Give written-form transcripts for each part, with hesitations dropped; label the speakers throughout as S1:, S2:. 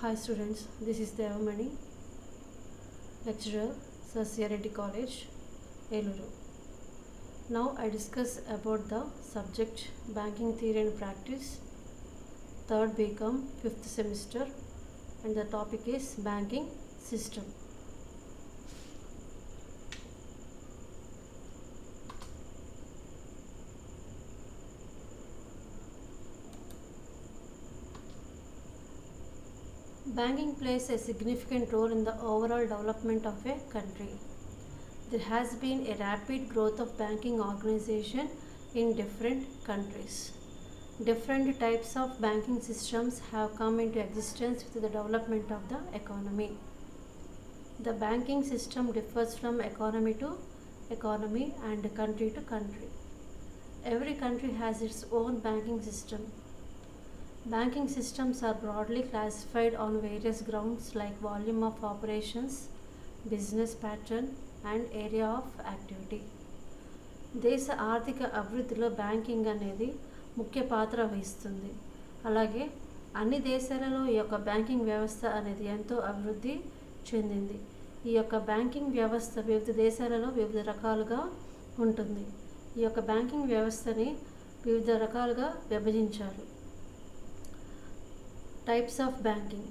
S1: Hi students, this is Devamani, lecturer, Sasyareddy College, Eluru. Now I discuss about the subject Banking Theory and Practice, 3rd BCom, 5th semester, and the topic is Banking System. Banking plays a significant role in the overall development of a country. There has been a rapid growth of banking organization in different countries. Different types of banking systems have come into existence with the development of the economy. The banking system differs from economy to economy and country to country. Every country has its own banking system. Banking systems are broadly classified on various grounds like volume of operations, business pattern, and area of activity. దేశ ఆర్థిక అభివృద్ధిలో banking అనేది ముఖ్య పాత్ర వహిస్తుంది. అలాగే అన్ని దేశాలలో ఈ యొక్క బ్యాంకింగ్ వ్యవస్థ అనేది ఎంతో అభివృద్ధి చెందింది. ఈ యొక్క బ్యాంకింగ్ వ్యవస్థ వివిధ దేశాలలో వివిధ రకాలుగా ఉంటుంది. ఈ యొక్క బ్యాంకింగ్ వ్యవస్థని వివిధ రకాలుగా విభజించారు. Types of banking: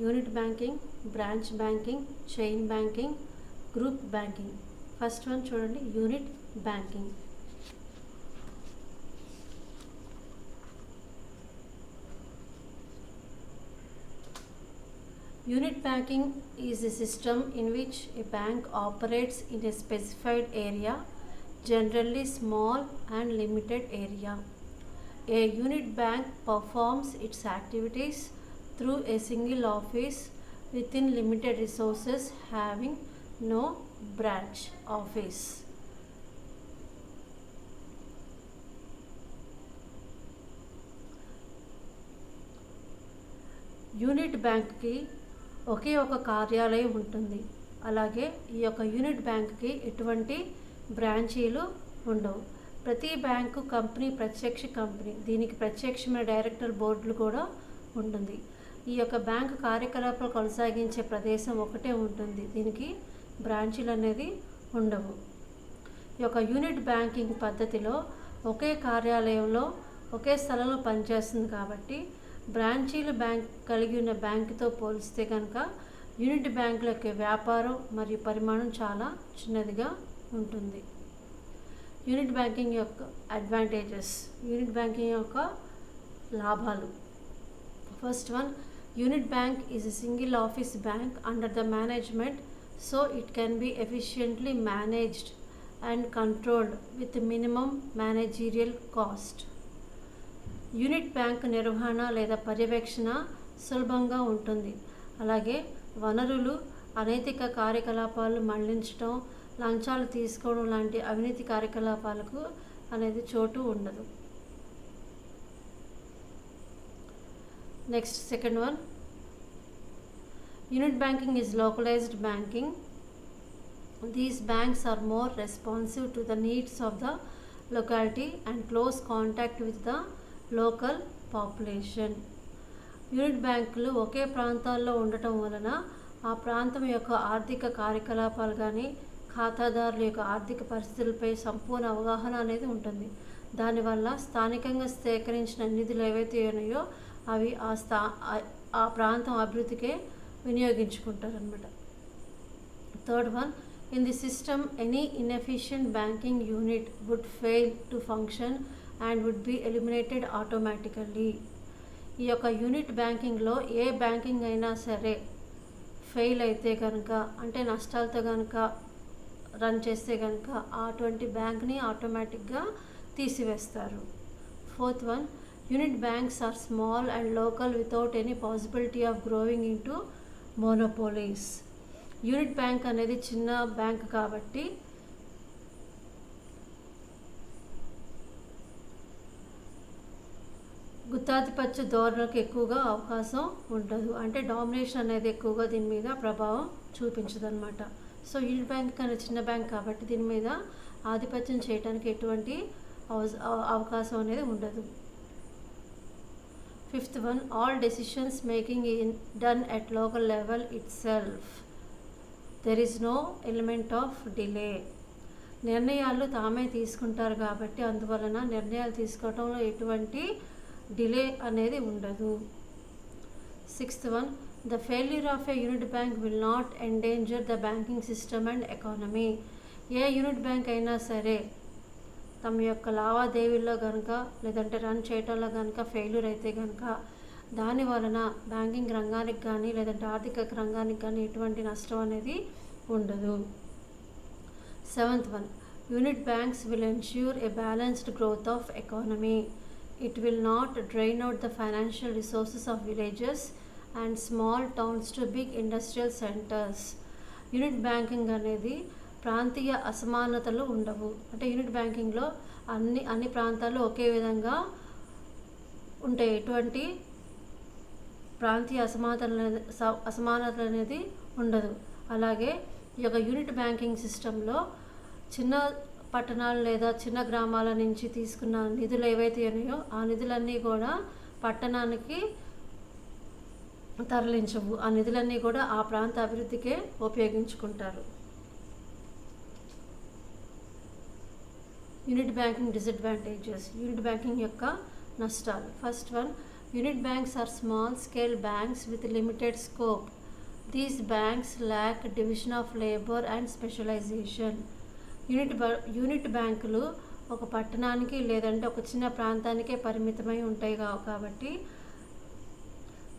S1: unit banking, branch banking, chain banking, group banking. First one చూడండి, unit banking. Unit banking is a system in which a bank operates in a specified area, generally small and limited area. A unit bank performs its activities through a single office within limited resources, having no branch office. Unit బ్యాంక్కి ఒకే ఒక కార్యాలయం ఉంటుంది. అలాగే ఈ యొక్క unit బ్యాంక్కి ఎటువంటి బ్రాంచీలు ఉండవు. ప్రతి బ్యాంకు కంపెనీ ప్రత్యక్ష కంపెనీ, దీనికి ప్రత్యక్షమైన డైరెక్టర్ బోర్డులు కూడా ఉంటుంది. ఈ యొక్క బ్యాంకు కార్యకలాపాలు కొనసాగించే ప్రదేశం ఒకటే ఉంటుంది. దీనికి బ్రాంచీలు అనేది ఉండవు. ఈ యొక్క యూనిట్ బ్యాంకింగ్ పద్ధతిలో ఒకే కార్యాలయంలో ఒకే స్థలంలో పనిచేస్తుంది కాబట్టి బ్రాంచీలు బ్యాంక్ కలిగి ఉన్న బ్యాంకుతో పోలిస్తే కనుక యూనిట్ బ్యాంకుల యొక్క వ్యాపారం మరియు పరిమాణం చాలా చిన్నదిగా ఉంటుంది. యూనిట్ బ్యాంకింగ్ యొక్క అడ్వాంటేజెస్, యూనిట్ బ్యాంకింగ్ యొక్క లాభాలు. First one, unit bank is a single office bank under the management, so it can be efficiently managed and controlled with minimum managerial cost. Unit bank నిర్వహణ లేదా పర్యవేక్షణ సులభంగా ఉంటుంది. అలాగే వనరులు, అనైతిక కార్యకలాపాలు మళ్లించడం, లంచాలు తీసుకోవడం లాంటి అవినీతి కార్యకలాపాలకు అనేది చోటు ఉండదు. Next, second one, unit banking is localised banking. These banks are more responsive to the needs of the locality and close contact with the local population. Unit బ్యాంకులు ఒకే ప్రాంతాల్లో ఉండటం వలన ఆ ప్రాంతం యొక్క ఆర్థిక కార్యకలాపాలు కానీ ఖాతాదారుల యొక్క ఆర్థిక పరిస్థితులపై సంపూర్ణ అవగాహన అనేది ఉంటుంది. దానివల్ల స్థానికంగా సేకరించిన నిధులు ఏవైతే ఉన్నాయో అవి ఆ ప్రాంతం అభివృద్ధికే వినియోగించుకుంటారనమాట. Third one, in the system any inefficient banking unit would fail to function and would be eliminated automatically. ఈ యొక్క యూనిట్ బ్యాంకింగ్లో ఏ బ్యాంకింగ్ అయినా సరే ఫెయిల్ అయితే కనుక, అంటే నష్టాలతో కనుక రన్ చేస్తే కనుక అటువంటి బ్యాంక్ని ఆటోమేటిక్గా తీసివేస్తారు. Fourth one, unit banks are small and local without any possibility of growing into monopolies. Unit bank అనేది చిన్న బ్యాంక్ కాబట్టి గుత్తాధిపత్య ధోరణులకు ఎక్కువగా అవకాశం ఉండదు. అంటే డామినేషన్ అనేది ఎక్కువగా దీని మీద ప్రభావం చూపించదు అనమాట. సో యూనిట్ బ్యాంక్ అనేది చిన్న బ్యాంక్ కాబట్టి దీని మీద ఆధిపత్యం చేయడానికి ఎటువంటి అవకాశం అనేది ఉండదు. Fifth one, all decisions making is done at local level itself. There is no element of delay. నిర్ణయాలు తామే తీసుకుంటారు కాబట్టి అందువలన నిర్ణయాలు తీసుకోవడంలో ఎటువంటి డిలే అనేది ఉండదు. Sixth one, the failure of A unit bank will not endanger the banking system and economy. A unit bank అయినా సరే తమ యొక్క లావాదేవీల్లో కనుక లేదంటే రన్ చేయటంలో కనుక ఫెయిల్యూర్ అయితే కనుక దాని వలన బ్యాంకింగ్ రంగానికి కానీ లేదంటే ఆర్థిక రంగానికి కానీ ఎటువంటి నష్టం అనేది ఉండదు. Seventh one, unit banks will ensure a balanced growth of economy. It will not drain out the financial resources of villages and small towns to big industrial centres. Unit banking అనేది ప్రాంతీయ అసమానతలు ఉండవు. అంటే యూనిట్ బ్యాంకింగ్లో అన్ని ప్రాంతాల్లో ఒకే విధంగా ఉంటాయి. ఎటువంటి ప్రాంతీయ అసమానతలు అనేది ఉండదు. అలాగే ఈ యొక్క యూనిట్ బ్యాంకింగ్ సిస్టంలో చిన్న పట్టణాలు లేదా చిన్న గ్రామాల నుంచి తీసుకున్న నిధులు ఏవైతే ఉన్నాయో ఆ నిధులన్నీ కూడా పట్టణానికి తరలించవు. ఆ నిధులన్నీ కూడా ఆ ప్రాంత అభివృద్ధికే ఉపయోగించుకుంటారు. Unit banking disadvantages. Unit banking యొక్క నష్టాలు. First one, unit banks are small scale banks with limited scope. These banks lack division of labour and specialisation. Unit బ్యాంకులు ఒక పట్టణానికి లేదంటే ఒక చిన్న ప్రాంతానికే పరిమితమై ఉంటాయి కాబట్టి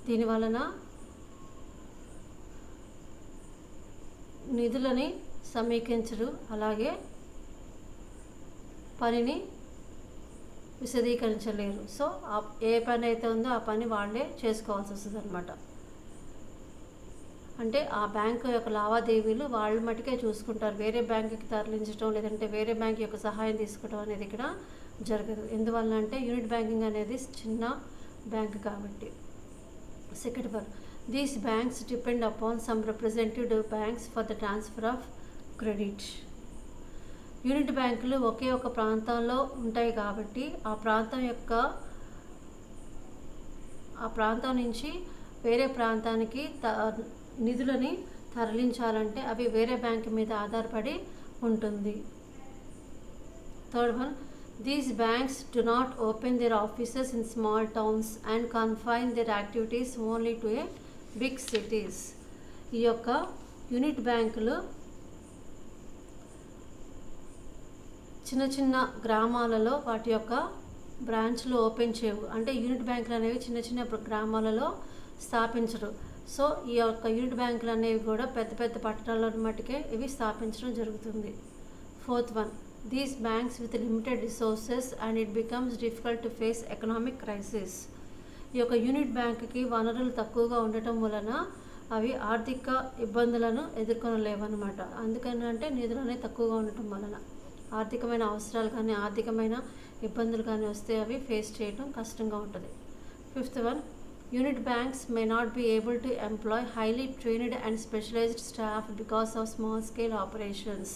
S1: దీనివలన నిధులని సమీకరించరు. అలాగే పనిని విశదీకరించలేరు. సో ఏ పని అయితే ఉందో ఆ పని వాళ్ళే చేసుకోవాల్సి వస్తుంది అనమాట. అంటే ఆ బ్యాంకు యొక్క లావాదేవీలు వాళ్ళు మటుకే చూసుకుంటారు. వేరే బ్యాంకుకి తరలించడం లేదంటే వేరే బ్యాంక్ యొక్క సహాయం తీసుకోవడం అనేది ఇక్కడ జరగదు. ఎందువల్ల అంటే యూనిట్ బ్యాంకింగ్ అనేది చిన్న బ్యాంక్ కాబట్టి. Second one, these banks depend upon some representative banks for the transfer of credit. Unit బ్యాంకులు ఒకే ఒక ప్రాంతంలో ఉంటాయి కాబట్టి ఆ ప్రాంతం నుంచి వేరే ప్రాంతానికి నిధులని తరలించాలంటే అవి వేరే బ్యాంకు మీద ఆధారపడి ఉంటుంది. Third one, these banks do not open their offices in small towns and confine their activities only to a big cities. ఈ యొక్క యూనిట్ బ్యాంకులు చిన్న చిన్న గ్రామాలలో వాటి యొక్క బ్రాంచ్లు ఓపెన్ చేయవు. అంటే యూనిట్ బ్యాంకులు అనేవి చిన్న చిన్న గ్రామాలలో స్థాపించరు. సో ఈ యొక్క యూనిట్ బ్యాంకులు అనేవి కూడా పెద్ద పెద్ద పట్టణాల్లో మట్టుకే ఇవి స్థాపించడం జరుగుతుంది. Fourth one, these banks with limited resources and it becomes difficult to face economic crisis. ఈ యొక్క యూనిట్ బ్యాంకుకి వనరులు తక్కువగా ఉండటం వలన అవి ఆర్థిక ఇబ్బందులను ఎదుర్కొనలేవన్నమాట. అందుకని అంటే నిధులు అనేవి తక్కువగా ఉండటం వలన ఆర్థికమైన అవసరాలు కానీ ఆర్థికమైన ఇబ్బందులు కానీ వస్తే అవి ఫేస్ చేయడం కష్టంగా ఉంటుంది. Fifth one, unit banks may not be able to employ highly trained and specialised staff because of small scale operations.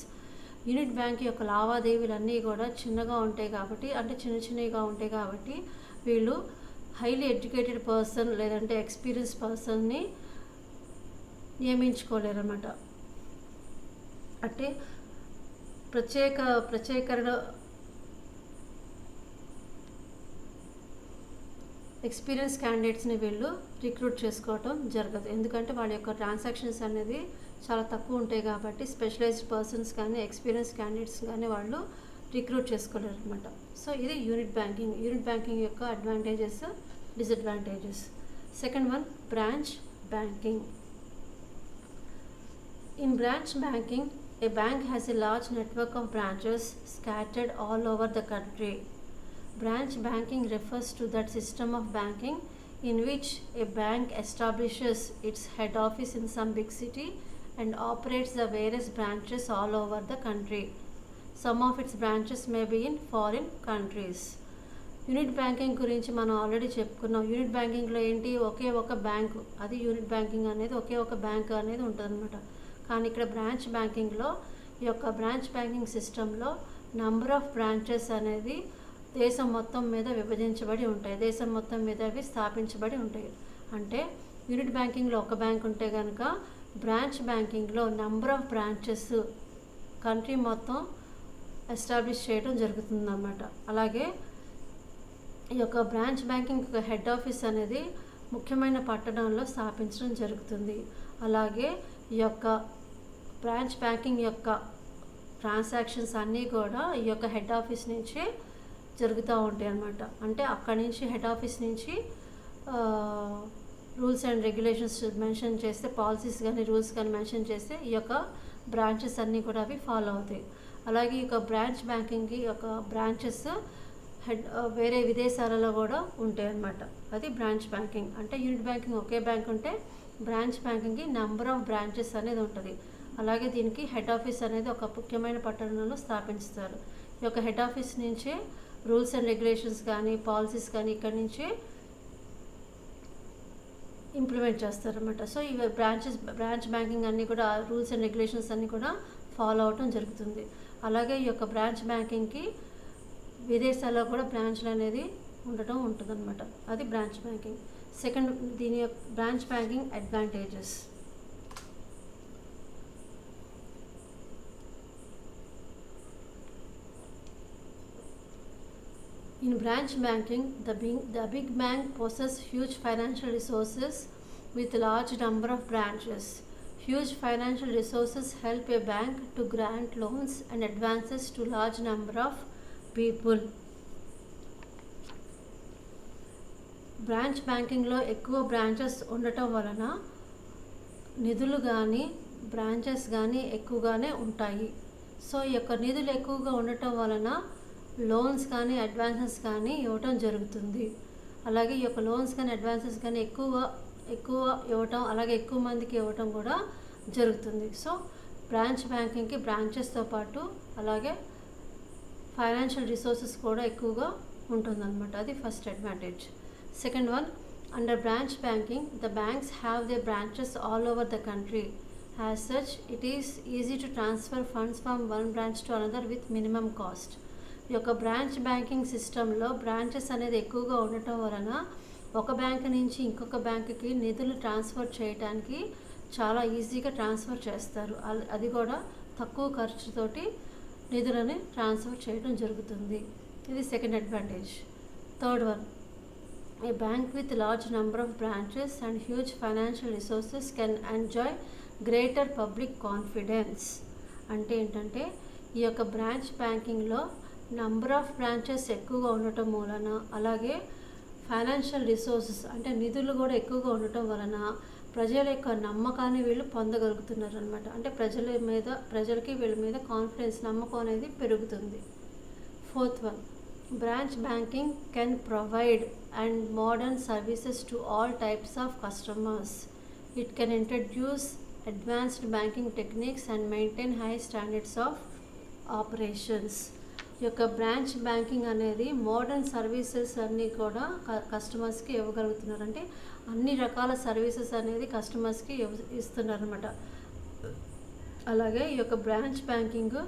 S1: Unit bank యొక్క లావాదేవీలన్నీ కూడా చిన్నగా ఉంటాయి కాబట్టి చిన్నగా ఉంటాయి కాబట్టి వీళ్ళు హైలీ ఎడ్యుకేటెడ్ పర్సన్ లేదంటే ఎక్స్పీరియన్స్ పర్సన్ని నియమించుకోలేరు అన్నమాట. అంటే ప్రత్యేకరణ ఎక్స్పీరియన్స్ క్యాండిడేట్స్ని వీళ్ళు రిక్రూట్ చేసుకోవటం జరగదు. ఎందుకంటే వాళ్ళ యొక్క ట్రాన్సాక్షన్స్ అనేది చాలా తక్కువ ఉంటాయి కాబట్టి స్పెషలైజ్డ్ పర్సన్స్ కానీ ఎక్స్పీరియన్స్ క్యాండిడేట్స్ కానీ వాళ్ళు రిక్రూట్ చేసుకోలేరు అనమాట. సో ఇది యూనిట్ బ్యాంకింగ్ యొక్క advantages, disadvantages. Second one, branch banking. In branch banking, a bank has a large network of branches scattered all over the country. Branch banking refers to that system of banking in which a bank establishes its head office in some big city and operates the various branches all over the country. Some of its branches may be in foreign countries. Unit banking గురించి మనం already చెప్పుకున్నాం. Unit బ్యాంకింగ్లో ఏంటి, ఒకే ఒక bank, అది unit banking అనేది ఒకే ఒక bank అనేది ఉంటుంది అనమాట. కానీ ఇక్కడ బ్రాంచ్ బ్యాంకింగ్లో ఈ యొక్క బ్రాంచ్ బ్యాంకింగ్ సిస్టంలో నంబర్ ఆఫ్ బ్రాంచెస్ అనేది దేశం మొత్తం మీద విభజించబడి ఉంటాయి, దేశం మొత్తం మీద అవి స్థాపించబడి ఉంటాయి. అంటే యూనిట్ బ్యాంకింగ్లో ఒక బ్యాంక్ ఉంటే కనుక బ్రాంచ్ బ్యాంకింగ్లో నెంబర్ ఆఫ్ బ్రాంచెస్ కంట్రీ మొత్తం ఎస్టాబ్లిష్ చేయడం జరుగుతుందన్నమాట. అలాగే ఈ యొక్క బ్రాంచ్ బ్యాంకింగ్ యొక్క హెడ్ ఆఫీస్ అనేది ముఖ్యమైన పట్టణంలో స్థాపించడం జరుగుతుంది. అలాగే ఈ యొక్క బ్రాంచ్ బ్యాంకింగ్ యొక్క ట్రాన్సాక్షన్స్ అన్నీ కూడా ఈ యొక్క హెడ్ ఆఫీస్ నుంచే జరుగుతూ ఉంటాయి అన్నమాట. అంటే అక్కడి నుంచి హెడ్ ఆఫీస్ నుంచి రూల్స్ అండ్ రెగ్యులేషన్స్ మెన్షన్ చేస్తే, పాలసీస్ కానీ రూల్స్ కానీ మెన్షన్ చేస్తే ఈ యొక్క బ్రాంచెస్ అన్నీ కూడా అవి ఫాలో అవుతాయి. అలాగే ఈ యొక్క బ్రాంచ్ బ్యాంకింగ్కి యొక్క బ్రాంచెస్ వేరే విదేశాలలో కూడా ఉంటాయి అన్నమాట. అది బ్రాంచ్ బ్యాంకింగ్. అంటే యూనిట్ బ్యాంకింగ్ ఒకే బ్యాంక్ ఉంటే బ్రాంచ్ బ్యాంకింగ్కి నెంబర్ ఆఫ్ బ్రాంచెస్ అనేది ఉంటుంది. అలాగే దీనికి హెడ్ ఆఫీస్ అనేది ఒక ముఖ్యమైన పట్టణంలో స్థాపిస్తారు. ఈ యొక్క హెడ్ ఆఫీస్ నుంచే రూల్స్ అండ్ రెగ్యులేషన్స్ కానీ పాలసీస్ కానీ ఇక్కడి నుంచే ఇంప్లిమెంట్ చేస్తారన్నమాట. సో ఈ బ్రాంచ్ బ్యాంకింగ్ అన్నీ కూడా రూల్స్ అండ్ రెగ్యులేషన్స్ అన్నీ కూడా ఫాలో అవటం జరుగుతుంది. అలాగే ఈ యొక్క బ్రాంచ్ బ్యాంకింగ్కి విదేశాల్లో కూడా బ్రాంచ్లు అనేది ఉండటం ఉంటుందన్నమాట. అది బ్రాంచ్ బ్యాంకింగ్. సెకండ్, దీని యొక్క branch banking advantages. In branch banking, the big bank possesses huge financial resources with a large number of branches. Huge financial resources help a bank to grant loans and advances to large number of people. Branch బ్యాంకింగ్లో ఎక్కువ branches ఉండటం వలన నిధులు కానీ branches కానీ ఎక్కువగానే ఉంటాయి. So ఈ యొక్క నిధులు ఎక్కువగా ఉండటం వలన లోన్స్ కానీ అడ్వాన్సెస్ కానీ ఇవ్వటం జరుగుతుంది. అలాగే ఈ యొక్క లోన్స్ కానీ అడ్వాన్సెస్ కానీ ఎక్కువ ఇవ్వటం, అలాగే ఎక్కువ మందికి ఇవ్వటం కూడా జరుగుతుంది. సో బ్రాంచ్ బ్యాంకింగ్కి బ్రాంచెస్తో పాటు అలాగే ఫైనాన్షియల్ రిసోర్సెస్ కూడా ఎక్కువగా ఉంటుందన్నమాట. అది first advantage. Second one, under branch banking the banks have their branches all over the country. As such, it is easy to transfer funds from one branch to another with minimum cost. ఈ యొక్క branch banking సిస్టంలో branches అనేది ఎక్కువగా ఉండటం వలన ఒక bank నుంచి ఇంకొక బ్యాంకుకి నిధులు ట్రాన్స్ఫర్ చేయడానికి చాలా ఈజీగా ట్రాన్స్ఫర్ చేస్తారు. అది కూడా తక్కువ ఖర్చుతోటి నిధులని ట్రాన్స్ఫర్ చేయడం జరుగుతుంది. ఇది second advantage. Third one, a bank with large number of branches and huge financial resources can enjoy greater public confidence. అంటే ఏంటంటే ఈ యొక్క బ్రాంచ్ బ్యాంకింగ్లో నంబర్ ఆఫ్ బ్రాంచెస్ ఎక్కువగా ఉండటం వలన, అలాగే ఫైనాన్షియల్ రిసోర్సెస్ అంటే నిధులు కూడా ఎక్కువగా ఉండటం వలన ప్రజల యొక్క నమ్మకాన్ని వీళ్ళు పొందగలుగుతున్నారు అనమాట. అంటే ప్రజలకి వీళ్ళ మీద కాన్ఫిడెన్స్, నమ్మకం అనేది పెరుగుతుంది. Fourth one, branch banking can provide and modern services to all types of customers. It can introduce advanced banking techniques and maintain high standards of operations. ఈ యొక్క బ్రాంచ్ బ్యాంకింగ్ అనేది మోడర్న్ సర్వీసెస్ అన్నీ కూడా కస్టమర్స్కి ఇవ్వగలుగుతున్నారు. అంటే అన్ని రకాల సర్వీసెస్ అనేది కస్టమర్స్కి ఇస్తున్నారన్నమాట. అలాగే ఈ యొక్క బ్రాంచ్ బ్యాంకింగ్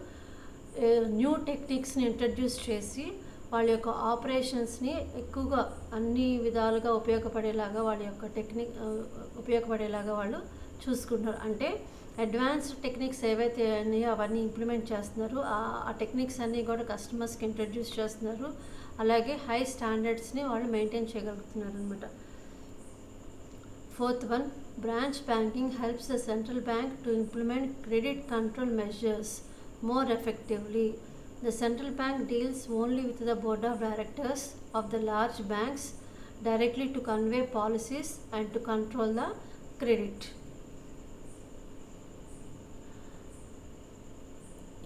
S1: న్యూ టెక్నిక్స్ని ఇంట్రడ్యూస్ చేసి వాళ్ళ యొక్క ఆపరేషన్స్ని ఎక్కువగా అన్ని విధాలుగా ఉపయోగపడేలాగా వాళ్ళు చూసుకుంటున్నారు. అంటే అడ్వాన్స్డ్ టెక్నిక్స్ ఏవైతే ఉన్నాయో అవన్నీ ఇంప్లిమెంట్ చేస్తున్నారు. ఆ టెక్నిక్స్ అన్నీ కూడా కస్టమర్స్కి ఇంట్రడ్యూస్ చేస్తున్నారు. అలాగే హై స్టాండర్డ్స్ని వాళ్ళు మెయింటైన్ చేయగలుగుతున్నారు అనమాట. Fourth one, branch banking helps the central bank to implement credit control measures more effectively. The central bank deals only with the board of directors of the large banks directly to convey policies and to control the credit.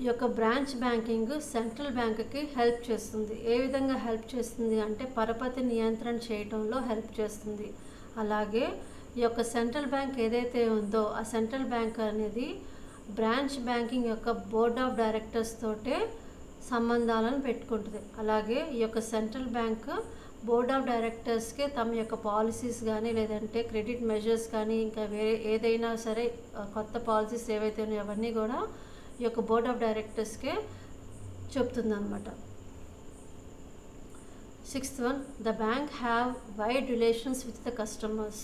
S1: ఈ యొక్క branch banking central బ్యాంక్కి help చేస్తుంది. ఏ విధంగా help చేస్తుంది అంటే పరపతి నియంత్రణ చేయడంలో హెల్ప్ చేస్తుంది. అలాగే ఈ యొక్క సెంట్రల్ బ్యాంక్ ఏదైతే ఉందో ఆ సెంట్రల్ బ్యాంక్ అనేది బ్రాంచ్ బ్యాంకింగ్ యొక్క బోర్డ్ ఆఫ్ డైరెక్టర్స్ తోటే సంబంధాలను పెట్టుకుంటుంది. అలాగే ఈ యొక్క సెంట్రల్ బ్యాంక్ బోర్డ్ ఆఫ్ డైరెక్టర్స్కే తమ యొక్క పాలసీస్ కానీ లేదంటే క్రెడిట్ మెజర్స్ కానీ ఇంకా వేరే ఏదైనా సరే కొత్త పాలసీస్ ఏవైతే ఉన్నాయో అవన్నీ కూడా ఈ యొక్క బోర్డ్ ఆఫ్ డైరెక్టర్స్కే చెప్తుంది అనమాట. Sixth one, the bank have wide relations with the customers.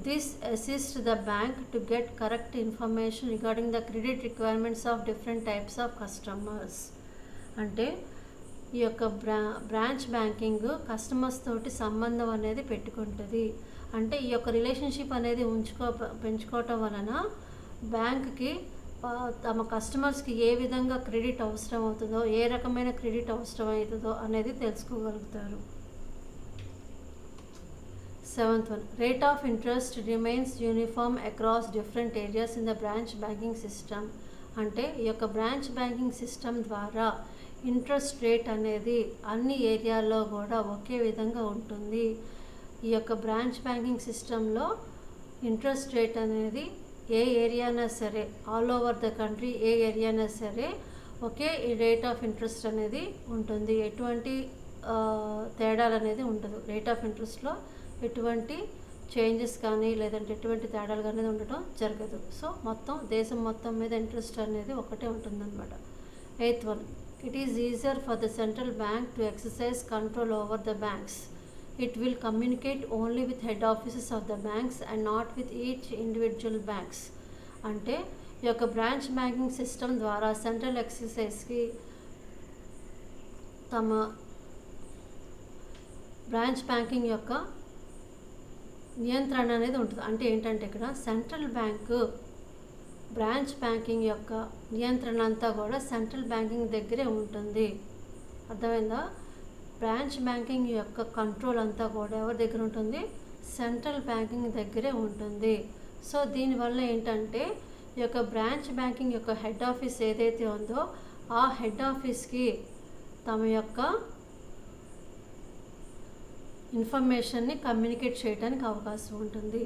S1: This assists the bank to get correct information regarding the credit requirements of different types of customers. అంటే ఈ యొక్క బ్రాంచ్ బ్యాంకింగ్ కస్టమర్స్ తోటి సంబంధం అనేది పెట్టుకుంటుంది. అంటే ఈ యొక్క రిలేషన్షిప్ అనేది పెంచుకోవటం వలన బ్యాంక్కి తమ కస్టమర్స్కి ఏ విధంగా క్రెడిట్ అవసరం అవుతుందో, ఏ రకమైన క్రెడిట్ అవసరం అవుతుందో అనేది తెలుసుకోగలుగుతారు. Seventh one, rate of interest remains uniform across different areas in the branch banking system. అంటే ఈ యొక్క బ్రాంచ్ బ్యాంకింగ్ సిస్టమ్ ద్వారా ఇంట్రెస్ట్ రేట్ అనేది అన్ని ఏరియాల్లో కూడా ఒకే విధంగా ఉంటుంది. ఈ యొక్క బ్రాంచ్ బ్యాంకింగ్ సిస్టంలో ఇంట్రెస్ట్ రేట్ అనేది ఏ ఏరియానా సరే, ఆల్ ఓవర్ ద కంట్రీ ఏ ఏరియానా సరే ఒకే రేట్ ఆఫ్ ఇంట్రెస్ట్ అనేది ఉంటుంది. ఎటువంటి తేడాలు అనేది ఉండదు. రేట్ ఆఫ్ ఇంట్రెస్ట్లో ఎటువంటి చేంజెస్ కానీ లేదంటే ఎటువంటి తేడాలు అనేది ఉండటం జరగదు. సో దేశం మొత్తం మీద ఇంట్రెస్ట్ అనేది ఒకటే ఉంటుందన్నమాట. Eighth one, it is easier for the central bank to exercise control over the banks. It will communicate only with head offices of the banks and not with each individual banks. అంటే ఈ యొక్క branch banking system ద్వారా central ఎక్సర్సైజ్కి తమ branch banking యొక్క నియంత్రణ అనేది ఉంటుంది. అంటే ఏంటంటే ఇక్కడ సెంట్రల్ బ్యాంకు బ్రాంచ్ బ్యాంకింగ్ యొక్క నియంత్రణ అంతా కూడా సెంట్రల్ బ్యాంకింగ్ దగ్గరే ఉంటుంది. అర్థమైందా? బ్రాంచ్ బ్యాంకింగ్ యొక్క కంట్రోల్ అంతా కూడా ఎవరి దగ్గర ఉంటుంది? సెంట్రల్ బ్యాంకింగ్ దగ్గరే ఉంటుంది. సో దీనివల్ల ఏంటంటే ఈ యొక్క బ్రాంచ్ బ్యాంకింగ్ యొక్క హెడ్ ఆఫీస్ ఏదైతే ఉందో ఆ హెడ్ ఆఫీస్కి తమ యొక్క ఇన్ఫర్మేషన్ని కమ్యూనికేట్ చేయడానికి అవకాశం ఉంటుంది.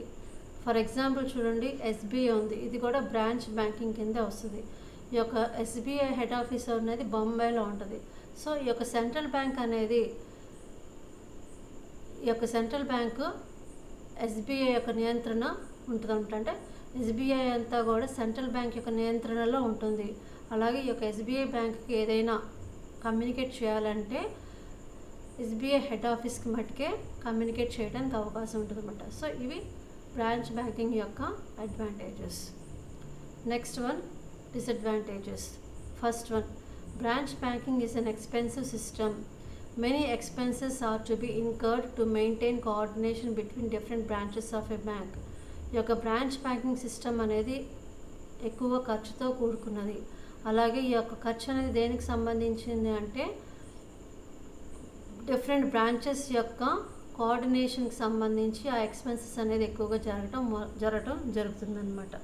S1: ఫర్ ఎగ్జాంపుల్ చూడండి, ఎస్బీఐ ఉంది. ఇది కూడా బ్రాంచ్ బ్యాంకింగ్ కింద వస్తుంది. ఈ యొక్క ఎస్బీఐ హెడ్ ఆఫీస్ అనేది బొంబాయిలో ఉంటుంది. సో ఈ యొక్క సెంట్రల్ బ్యాంక్ అనేది సెంట్రల్ బ్యాంకు ఎస్బీఐ యొక్క నియంత్రణ ఉంటుంది అనమాట. అంటే ఎస్బీఐ అంతా కూడా సెంట్రల్ బ్యాంక్ యొక్క నియంత్రణలో ఉంటుంది. అలాగే ఈ యొక్క ఎస్బీఐ బ్యాంక్కి ఏదైనా కమ్యూనికేట్ చేయాలంటే ఎస్బీఐ హెడ్ ఆఫీస్కి మట్టుకే కమ్యూనికేట్ చేయడానికి అవకాశం ఉంటుంది అన్నమాట. సో ఇవి బ్రాంచ్ బ్యాంకింగ్ యొక్క advantages. Next one, disadvantages. First one, branch banking is an expensive system. Many expenses are to be incurred to maintain coordination between different branches of a bank. ఈ యొక్క branch banking system అనేది ఎక్కువ ఖర్చుతో కూడుకున్నది. అలాగే ఈ యొక్క ఖర్చు అనేది దేనికి సంబంధించింది అంటే డిఫరెంట్ బ్రాంచెస్ యొక్క కోఆర్డినేషన్కి సంబంధించి ఆ ఎక్స్పెన్సెస్ అనేది ఎక్కువగా జరగటం జరుగుతుందన్నమాట.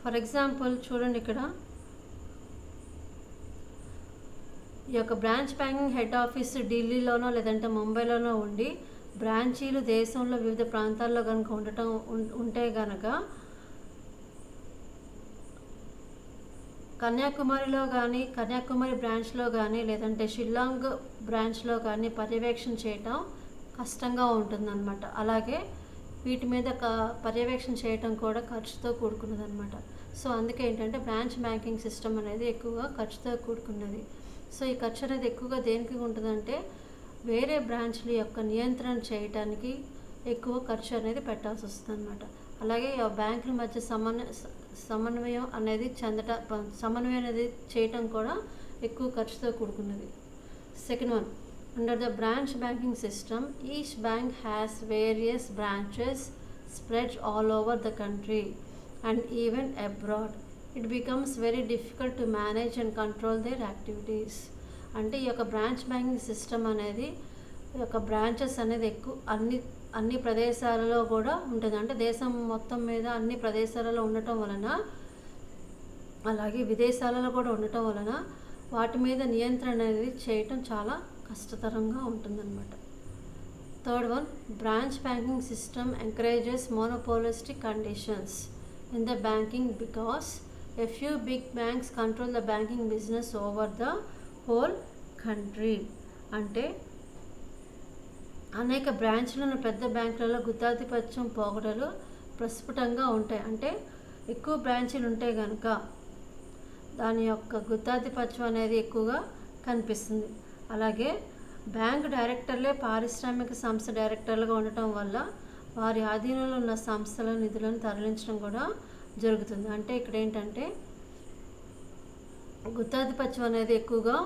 S1: ఫర్ ఎగ్జాంపుల్ చూడండి, ఇక్కడ ఈ యొక్క బ్రాంచ్ బ్యాంకింగ్ హెడ్ ఆఫీస్ ఢిల్లీలోనో లేదంటే ముంబైలోనో ఉండి బ్రాంచీలు దేశంలో వివిధ ప్రాంతాల్లో కనుక ఉంటే కనుక కన్యాకుమారిలో కానీ కన్యాకుమారి బ్రాంచ్లో కానీ లేదంటే షిల్లాంగ్ బ్రాంచ్లో కానీ పర్యవేక్షణ చేయటం కష్టంగా ఉంటుందన్నమాట. అలాగే వీటి మీద పర్యవేక్షణ చేయటం కూడా ఖర్చుతో కూడుకున్నదన్నమాట. సో అందుకే ఏంటంటే బ్రాంచ్ బ్యాంకింగ్ సిస్టమ్ అనేది ఎక్కువగా ఖర్చుతో కూడుకున్నది. సో ఈ ఖర్చు అనేది ఎక్కువగా దేనికి ఉంటుందంటే వేరే బ్రాంచ్ల యొక్క నియంత్రణ చేయటానికి ఎక్కువ ఖర్చు అనేది పెట్టాల్సి వస్తుంది అన్నమాట. అలాగే బ్యాంకుల మధ్య సమన్వయం అనేది చేయటం కూడా ఎక్కువ ఖర్చుతో కూడుకున్నది. Second one, under the branch banking system, each bank has various branches spread all over the country and even abroad. It becomes very difficult to manage and control their activities. అంటే ఈ యొక్క బ్రాంచ్ బ్యాంకింగ్ సిస్టమ్ అనేది ఈ యొక్క branches అనేది ఎక్కువ అన్ని ప్రదేశాలలో కూడా ఉంటుంది. అంటే దేశం మొత్తం మీద అన్ని ప్రదేశాలలో ఉండటం వలన అలాగే విదేశాలలో కూడా ఉండటం వలన వాటి మీద నియంత్రణ అనేది చేయటం చాలా కష్టతరంగా ఉంటుందన్నమాట. Third one, branch banking system encourages monopolistic conditions in the banking because a few big banks control the banking business over the whole country. అంటే అనేక బ్రాంచ్లను పెద్ద బ్యాంకులలో గుత్తాధిపత్యం పోకడలు ప్రస్ఫుటంగా ఉంటాయి. అంటే ఎక్కువ బ్రాంచీలు ఉంటే కనుక దాని యొక్క గుత్తాధిపత్యం అనేది ఎక్కువగా కనిపిస్తుంది. అలాగే బ్యాంక్ డైరెక్టర్లే పారిశ్రామిక సంస్థ డైరెక్టర్లుగా ఉండటం వల్ల వారి ఆధీనంలో ఉన్న సంస్థల నిధులను తరలించడం కూడా జరుగుతుంది. అంటే ఇక్కడ ఏంటంటే గుత్తాధిపత్యం అనేది ఎక్కువగా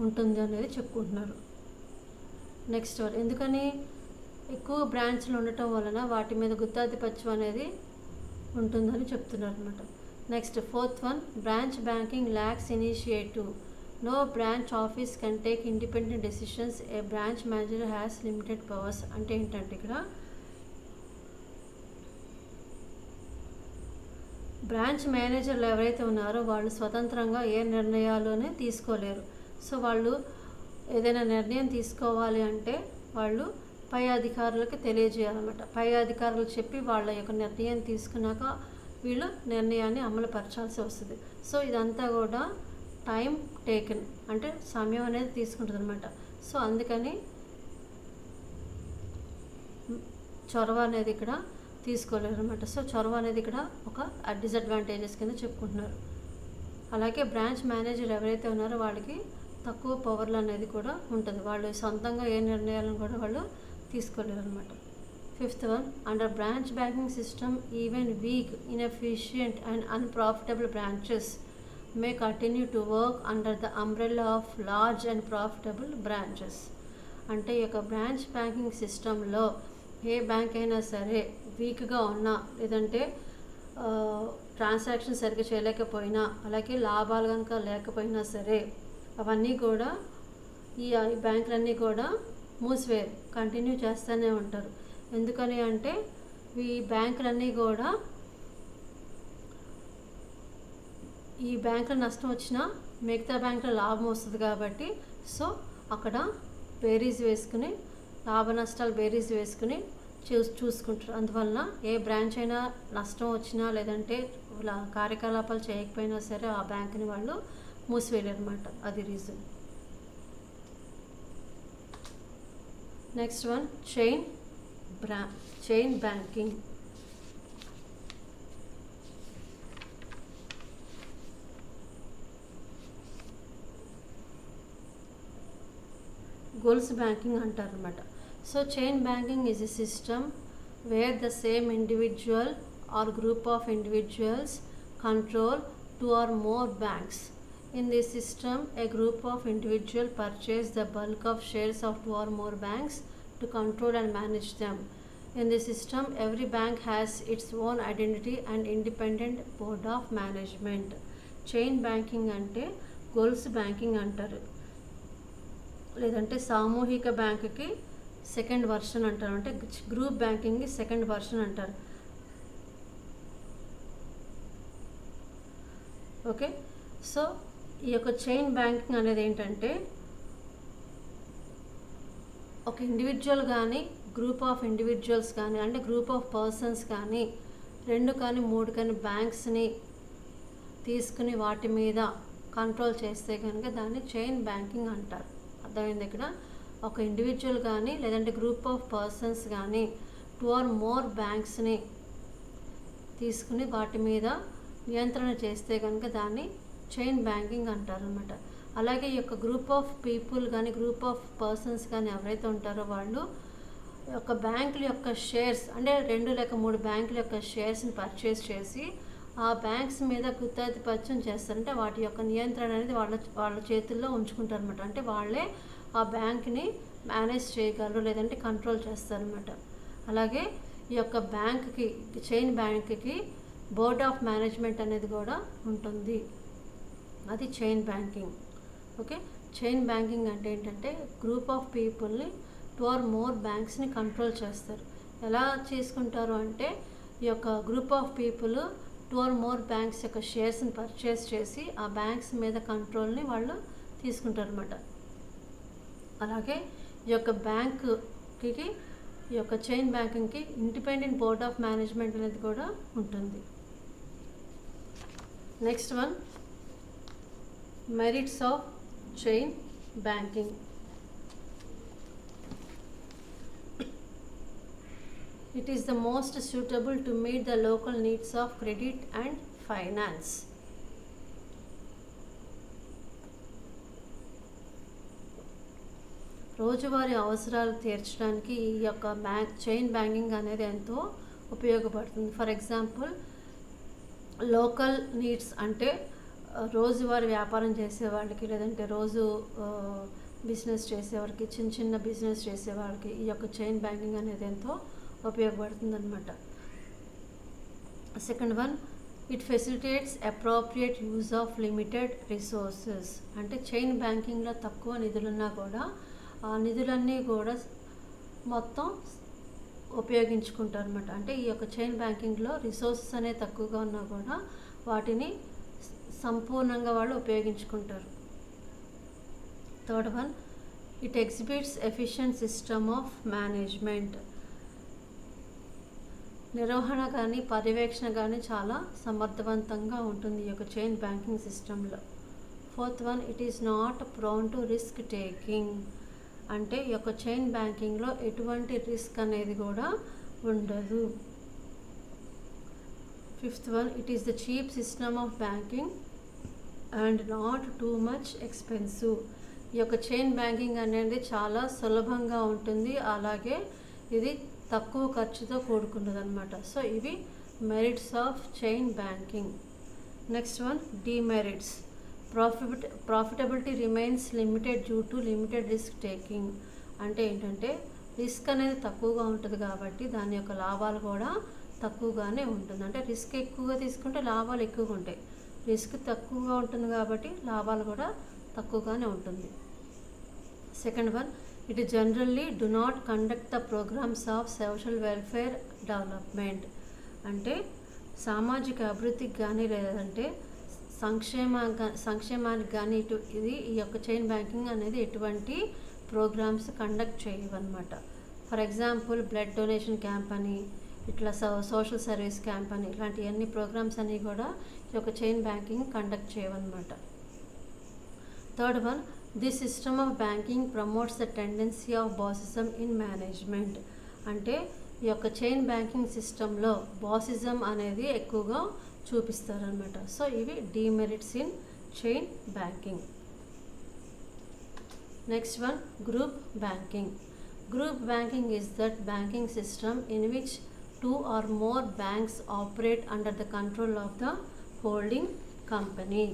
S1: ఉంటుంది అనేది చెప్పుకుంటున్నారు. నెక్స్ట్ ఎందుకని ఎక్కువ బ్రాంచ్లు ఉండటం వలన వాటి మీద గుత్తాధిపత్యం అనేది ఉంటుందని చెప్తున్నారు అనమాట. Next 4th one, branch banking lacks initiative. No branch office can take independent decisions. A branch manager has limited powers. అంటే ఏంటంటే ఇక్కడ బ్రాంచ్ మేనేజర్లు ఎవరైతే ఉన్నారో వాళ్ళు స్వతంత్రంగా ఏ నిర్ణయాలునే తీసుకోలేరు. సో వాళ్ళు ఏదైనా నిర్ణయం తీసుకోవాలి అంటే వాళ్ళు పై అధికారులకు తెలియజేయాలన్నమాట. పై అధికారులు చెప్పి వాళ్ళ యొక్క నిర్ణయం తీసుకున్నాక వీళ్ళు నిర్ణయాన్ని అమలు పరచాల్సి వస్తుంది. సో ఇదంతా కూడా టైం టేకెన్, అంటే సమయం అనేది తీసుకుంటుంది అనమాట. సో అందుకని చొరవ అనేది ఇక్కడ తీసుకోలేరు అనమాట. సో చొరవ అనేది ఇక్కడ ఒక డిసడ్వాంటేజెస్ కింద చెప్పుకుంటున్నారు. అలాగే బ్రాంచ్ మేనేజర్ ఎవరైతే ఉన్నారో వాళ్ళకి తక్కువ పవర్లు అనేది కూడా ఉంటుంది. వాళ్ళు సొంతంగా ఏ నిర్ణయాలను కూడా వాళ్ళు తీసుకోలేరు అనమాట. 5th one, under branch banking system even week, inefficient and unprofitable branches may continue to work under the umbrella of large and profitable branches. అంటే ఈ యొక్క బ్రాంచ్ బ్యాంకింగ్ సిస్టంలో ఏ బ్యాంక్ అయినా సరే వీక్గా ఉన్నా, లేదంటే ట్రాన్సాక్షన్ సరిగ్గా చేయలేకపోయినా, అలాగే లాభాలు కనుక లేకపోయినా సరే అవన్నీ కూడా ఈ బ్యాంకులన్నీ కూడా మూసివేరు, కంటిన్యూ చేస్తూనే ఉంటారు. ఎందుకని అంటే ఈ బ్యాంకులన్నీ కూడా ఈ బ్యాంకులో నష్టం వచ్చినా మిగతా బ్యాంకులో లాభం వస్తుంది కాబట్టి సో అక్కడ బేరీజ్ వేసుకుని లాభ నష్టాలు బేరీజ్ వేసుకుని చూసుకుంటారు. అందువలన ఏ బ్రాంచ్ అయినా నష్టం వచ్చినా లేదంటే కార్యకలాపాలు చేయకపోయినా సరే ఆ బ్యాంకుని వాళ్ళు మూసివేయలేరు అనమాట. అది reason. Next one, chain banking. గోల్స్ బ్యాంకింగ్ అంటారు అనమాట. So chain banking is a system where the same individual or group of individuals control 2 or more banks. In this system, a group of individuals purchase the bulk of shares of 2 or more banks to control and manage them. In this system, every bank has its own identity and independent board of management. Chain banking అంటే goals banking అంటారు, లేదంటే సామూహిక బ్యాంకుకి second version అంటారు, అంటే group బ్యాంకింగ్కి second version అంటారు. Okay, so ఈ యొక్క చైన్ బ్యాంకింగ్ అనేది ఏంటంటే ఒక ఇండివిజువల్ కానీ గ్రూప్ ఆఫ్ ఇండివిజువల్స్ కానీ అంటే గ్రూప్ ఆఫ్ పర్సన్స్ కానీ 2 కానీ 3 కానీ బ్యాంక్స్ని తీసుకుని వాటి మీద కంట్రోల్ చేస్తే కనుక దాన్ని చైన్ బ్యాంకింగ్ అంటారు. అర్థమైంది? ఇక్కడ ఒక ఇండివిజువల్ కానీ లేదంటే గ్రూప్ ఆఫ్ పర్సన్స్ కానీ 2 or more బ్యాంక్స్ని తీసుకుని వాటి మీద నియంత్రణ చేస్తే కనుక దాన్ని చైన్ బ్యాంకింగ్ అంటారు అనమాట. అలాగే ఈ యొక్క గ్రూప్ ఆఫ్ పీపుల్ కానీ గ్రూప్ ఆఫ్ పర్సన్స్ కానీ ఎవరైతే ఉంటారో వాళ్ళు యొక్క బ్యాంకుల యొక్క షేర్స్ అంటే 2 లేక 3 బ్యాంకుల యొక్క షేర్స్ని పర్చేస్ చేసి ఆ బ్యాంక్స్ మీద గుత్తాధిపత్యం చేస్తారంటే వాటి యొక్క నియంత్రణ అనేది వాళ్ళ చేతుల్లో ఉంచుకుంటారు అనమాట. అంటే వాళ్ళే ఆ బ్యాంక్ని మేనేజ్ చేయగలరు లేదంటే కంట్రోల్ చేస్తారనమాట. అలాగే ఈ యొక్క బ్యాంక్కి చైన్ బ్యాంక్కి బోర్డ్ ఆఫ్ మేనేజ్మెంట్ అనేది కూడా ఉంటుంది. అది chain banking. Okay, chain banking అంటే ఏంటంటే గ్రూప్ ఆఫ్ పీపుల్ని 2 or more బ్యాంక్స్ని కంట్రోల్ చేస్తారు. ఎలా చేసుకుంటారు అంటే ఈ యొక్క group of people 2 or more banks యొక్క షేర్స్ని పర్చేస్ చేసి ఆ బ్యాంక్స్ మీద కంట్రోల్ని వాళ్ళు తీసుకుంటారు అనమాట. అలాగే ఈ యొక్క బ్యాంక్కి ఈ యొక్క చైన్ బ్యాంకింగ్కి ఇండిపెండెంట్ బోర్డ్ ఆఫ్ మేనేజ్మెంట్ అనేది కూడా ఉంటుంది. Next one, merits of chain banking. It is the most suitable to meet the local needs of credit and finance. రోజువారీ అవసరాలు తీర్చడానికి ఈ యొక్క చైన్ బ్యాంకింగ్ అనేది ఎంతో ఉపయోగపడుతుంది. ఫర్ ఎగ్జాంపుల్ లోకల్ నీడ్స్ అంటే రోజువారీ వ్యాపారం చేసే వాళ్ళకి, లేదంటే రోజు బిజినెస్ చేసేవారికి, చిన్న చిన్న బిజినెస్ చేసేవాళ్ళకి ఈ యొక్క చైన్ బ్యాంకింగ్ అనేది ఎంతో ఉపయోగపడుతుంది అనమాట. Second one, it facilitates appropriate use of limited resources. అంటే చైన్ బ్యాంకింగ్లో తక్కువ నిధులున్నా కూడా ఆ నిధులన్నీ కూడా మొత్తం ఉపయోగించుకుంటారు అనమాట. అంటే ఈ యొక్క చైన్ బ్యాంకింగ్లో రిసోర్సెస్ అనేవి తక్కువగా ఉన్నా కూడా వాటిని సంపూర్ణంగా వాళ్ళు ఉపయోగించుకుంటారు. Third one, it exhibits efficient system of management. నిర్వహణ కానీ పర్యవేక్షణ కానీ చాలా సమర్థవంతంగా ఉంటుంది ఈ యొక్క చైన్ బ్యాంకింగ్ సిస్టంలో. Fourth one, it is not prone to risk taking. అంటే ఈ యొక్క చైన్ బ్యాంకింగ్లో ఎటువంటి రిస్క్ అనేది కూడా ఉండదు. Fifth one, it is the cheap system of banking and not too much expensive. ఈ యొక్క చైన్ బ్యాంకింగ్ అనేది చాలా సులభంగా ఉంటుంది, అలాగే ఇది తక్కువ ఖర్చుతో కూడుకున్నది అనమాట. సో ఇవి merits of chain banking. Next one, demerits. Profitability remains limited due to limited risk taking. అంటే ఏంటంటే రిస్క్ అనేది తక్కువగా ఉంటుంది కాబట్టి దాని యొక్క లాభాలు కూడా తక్కువగానే ఉంటుంది. అంటే రిస్క్ ఎక్కువగా తీసుకుంటే లాభాలు ఎక్కువగా ఉంటాయి, రిస్క్ తక్కువగా ఉంటుంది కాబట్టి లాభాలు కూడా తక్కువగానే ఉంటుంది. Second one, it generally do not conduct the programmes of social welfare development. అంటే సామాజిక అభివృద్ధికి కానీ లేదంటే సంక్షేమానికి కానీ ఈ యొక్క చైన్ బ్యాంకింగ్ అనేది ఎటువంటి ప్రోగ్రామ్స్ కండక్ట్ చేయవన్నమాట. For example blood donation camp అని, ఇట్లా సోషల్ సర్వీస్ క్యాంప్ అని, ఇలాంటి అన్ని ప్రోగ్రామ్స్ అన్నీ కూడా ఈ యొక్క చైన్ బ్యాంకింగ్ కండక్ట్ చేయవన్నమాట. Third one, this system of banking promotes the tendency of bossism in management. అంటే ఈ యొక్క చైన్ బ్యాంకింగ్ సిస్టంలో బాసిజం అనేది ఎక్కువగా చూపిస్తారనమాట. సో ఇవి demerits in chain banking. Next one, group banking. Group banking is that banking system in which two or more banks operate under the control of the holding company.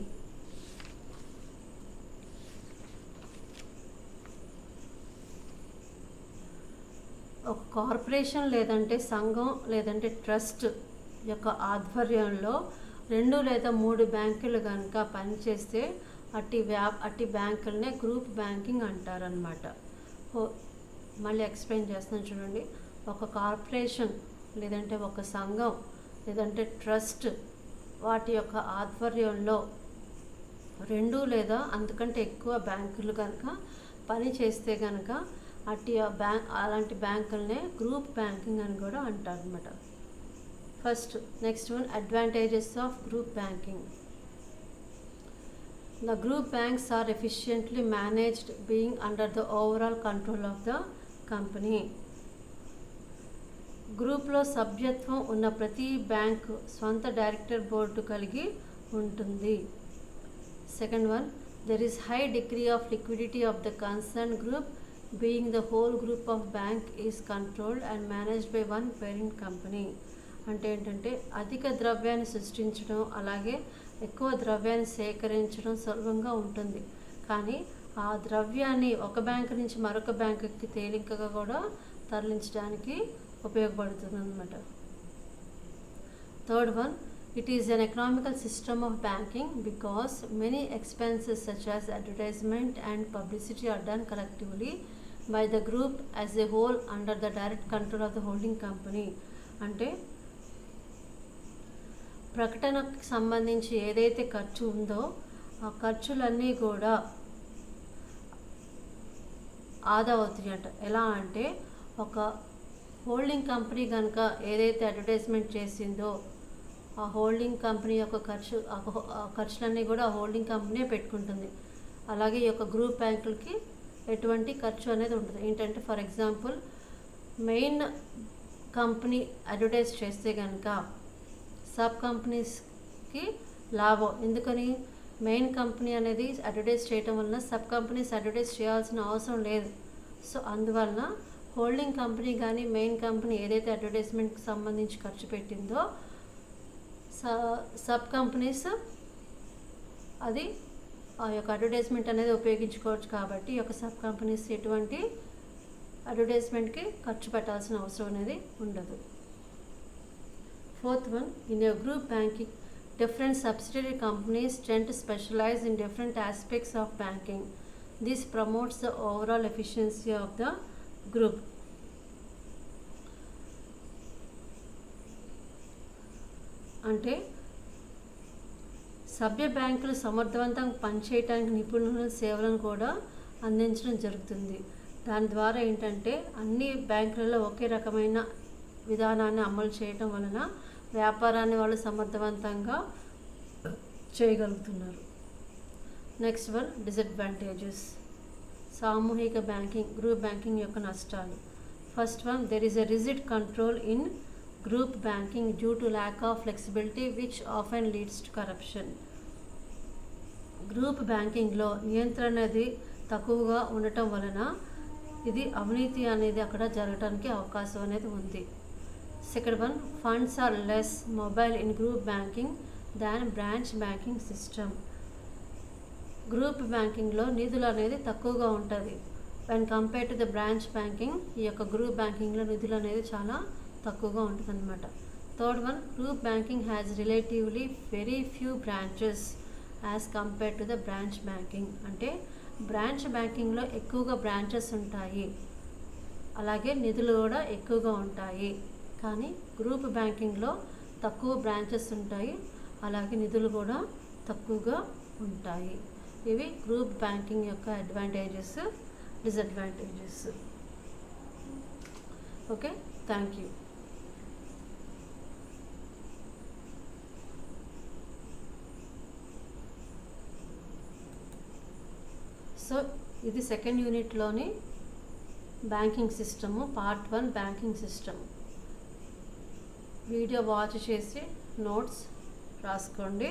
S1: ఒక corporation లేదంటే సంఘం లేదంటే trust యొక్క ఆధ్వర్యంలో 2 లేదా 3 బ్యాంకులు కనుక పనిచేస్తే అట్టి బ్యాంకులనే గ్రూప్ బ్యాంకింగ్ అంటారనమాట. మళ్ళీ ఎక్స్ప్లెయిన్ చేస్తున్నాను చూడండి. ఒక కార్పొరేషన్ లేదంటే ఒక సంఘం లేదంటే ట్రస్ట్ వాటి యొక్క ఆధ్వర్యంలో 2 లేదా అంతకంటే ఎక్కువ బ్యాంకులు కనుక పని చేస్తే కనుక అలాంటి బ్యాంకులనే గ్రూప్ బ్యాంకింగ్ అని కూడా అంటారనమాట. First next one, advantages of group banking. The group banks are efficiently managed, being under the overall control of the company. గ్రూప్లో సభ్యత్వం ఉన్న ప్రతి బ్యాంకు స్వంత డైరెక్టర్ బోర్డు కలిగి ఉంటుంది. Second one, there is high degree of liquidity of the concerned group, being the whole group of bank is controlled and managed by one parent company. అంటే ఏంటంటే అధిక ద్రవ్యాన్ని సృష్టించడం అలాగే ఎక్కువ ద్రవ్యాన్ని సేకరించడం సులభంగా ఉంటుంది, కానీ ఆ ద్రవ్యాన్ని ఒక బ్యాంకు నుంచి మరొక బ్యాంకుకి తేలికగా కూడా తరలించడానికి ఉపయోగపడుతుంది అన్నమాట. Third one, it is an economical system of banking because many expenses such as advertisement and publicity are done collectively by the group as a whole under the direct control of the holding company. అంటే ప్రకటనకు సంబంధించి ఏదైతే ఖర్చు ఉందో ఆ ఖర్చులన్నీ కూడా ఆదా అవుతాయంట. ఎలా అంటే ఒక హోల్డింగ్ కంపెనీ కనుక ఏదైతే అడ్వర్టైజ్మెంట్ చేసిందో ఆ హోల్డింగ్ కంపెనీ యొక్క ఖర్చులన్నీ కూడా ఆ హోల్డింగ్ కంపెనీ పెట్టుకుంటుంది. అలాగే ఈ యొక్క గ్రూప్ బ్యాంకులకి ఎటువంటి ఖర్చు అనేది ఉంటుంది. ఏంటంటే for example main company advertise చేస్తే కనుక సబ్ కంపెనీస్ కంపెనీస్కి లాభం. ఎందుకని? మెయిన్ కంపెనీ అనేది అడ్వర్టైజ్ చేయటం వలన సబ్ కంపెనీస్ అడ్వర్టైజ్ చేయాల్సిన అవసరం లేదు. సో అందువలన హోల్డింగ్ కంపెనీ కానీ మెయిన్ కంపెనీ ఏదైతే అడ్వర్టైజ్మెంట్కి సంబంధించి ఖర్చు పెట్టిందో సబ్ కంపెనీస్ అది ఆ యొక్క అడ్వర్టైజ్మెంట్ అనేది ఉపయోగించుకోవచ్చు. కాబట్టి ఈ యొక్క సబ్ కంపెనీస్ ఎటువంటి అడ్వర్టైజ్మెంట్కి ఖర్చు పెట్టాల్సిన అవసరం అనేది ఉండదు. Fourth one, in a group banking different subsidiary companies tend to specialize in different aspects of banking. This promotes the overall efficiency of the group. అంటే సభ్య బ్యాంకులు సమర్థవంతంగా పనిచేయడానికి నిపుణుల సేవలను కూడా అందించడం జరుగుతుంది. దాని ద్వారా ఏంటంటే అన్ని బ్యాంకులలో ఒకే రకమైన విధానాన్ని అమలు చేయటం వలన వ్యాపారాన్ని వాళ్ళు సమర్థవంతంగా చేయగలుగుతున్నారు. Next one, disadvantages. సామూహిక బ్యాంకింగ్, గ్రూప్ బ్యాంకింగ్ యొక్క నష్టాలు. First one, there is a rigid control in group banking due to lack of flexibility which often leads to corruption. Group బ్యాంకింగ్లో నియంత్రణ అనేది తక్కువగా ఉండటం వలన ఇది అవినీతి అనేది అక్కడ జరగడానికి అవకాశం అనేది ఉంది. Second one, funds are less mobile in group banking than branch banking system. Group బ్యాంకింగ్లో నిధులు అనేది తక్కువగా ఉంటుంది. when compared to the branch banking, ఈ యొక్క గ్రూప్ బ్యాంకింగ్లో నిధులు అనేది చాలా తక్కువగా ఉంటుంది అనమాట. Third one, group banking has relatively very few branches as compared to the branch banking. అంటే బ్రాంచ్ బ్యాంకింగ్లో ఎక్కువగా బ్రాంచెస్ ఉంటాయి, అలాగే నిధులు కూడా ఎక్కువగా ఉంటాయి. కానీ గ్రూప్ బ్యాంకింగ్లో తక్కువ బ్రాంచెస్ ఉంటాయి, అలాగే నిధులు కూడా తక్కువగా ఉంటాయి. ఇవి గ్రూప్ బ్యాంకింగ్ యొక్క advantages, disadvantages. Okay, thank you. So ఇది సెకండ్ యూనిట్లోని banking system, part 1 banking system. Video watch చేసి నోట్స్ రాసుకోండి.